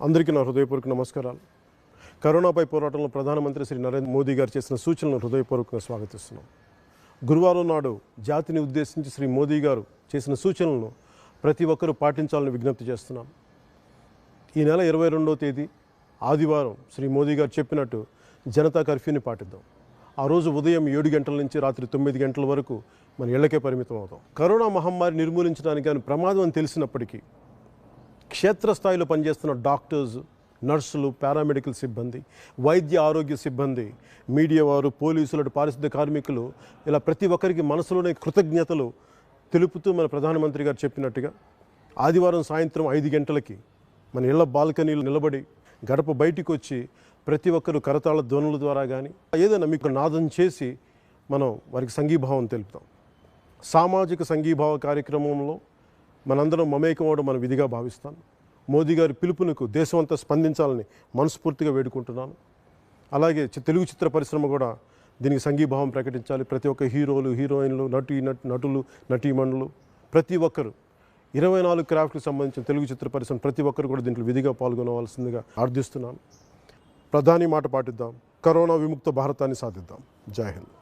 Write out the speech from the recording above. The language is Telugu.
అందరికీ నా హృదయపూర్వక నమస్కారాలు. కరోనాపై పోరాటంలో ప్రధానమంత్రి శ్రీ నరేంద్ర మోదీ గారు చేసిన సూచనలను హృదయపూర్వకంగా స్వాగతిస్తున్నాం. గురువారం నాడు జాతిని ఉద్దేశించి శ్రీ మోదీ గారు చేసిన సూచనలను ప్రతి ఒక్కరూ పాటించాలని విజ్ఞప్తి చేస్తున్నాం. ఈ నెల 22వ తేదీ ఆదివారం శ్రీ మోదీ గారు చెప్పినట్టు జనతా కర్ఫ్యూని పాటిద్దాం. ఆ రోజు ఉదయం 7 గంటల నుంచి రాత్రి 9 గంటల వరకు మన ఇళ్లకే పరిమితం అవుతాం. కరోనా మహమ్మారి నిర్మూలించడానికి కానీ ప్రమాదం అని తెలిసినప్పటికీ క్షేత్రస్థాయిలో పనిచేస్తున్న డాక్టర్స్, నర్సులు, పారామెడికల్ సిబ్బంది, వైద్య ఆరోగ్య సిబ్బంది, మీడియా వారు, పోలీసులు, పారిశుద్ధ్య కార్మికులు, ఇలా ప్రతి ఒక్కరికి మనసులోనే కృతజ్ఞతలు తెలుపుతూ మన ప్రధానమంత్రి గారు చెప్పినట్టుగా ఆదివారం సాయంత్రం 5 గంటలకి మన ఇళ్ల బాల్కనీలు నిలబడి గడప బయటికి వచ్చి ప్రతి ఒక్కరు కరతాళ ధ్వనుల ద్వారా కానీ ఏదైనా మీకు నాదం చేసి మనం వారికి సంఘీభావం తెలుపుతాం. సామాజిక సంఘీభావ కార్యక్రమంలో మనందరం మమేకం అవడం మన విధిగా భావిస్తాను. మోదీ గారి పిలుపునకు దేశమంతా స్పందించాలని మనస్ఫూర్తిగా వేడుకుంటున్నాను. అలాగే తెలుగు చిత్ర పరిశ్రమ కూడా దీనికి సంఘీభావం ప్రకటించాలి. ప్రతి ఒక్క హీరోలు, హీరోయిన్లు, నటులు, నటీమణులు ప్రతి ఒక్కరు 24 క్రాఫ్ట్కి సంబంధించిన తెలుగు చిత్ర పరిశ్రమ ప్రతి ఒక్కరు కూడా దీంట్లో విధిగా పాల్గొనవలసిందిగా ప్రార్థిస్తున్నాను. ప్రధాని మాట పాటిద్దాం. కరోనా విముక్త భారతాన్ని సాధిద్దాం. జై హింద్.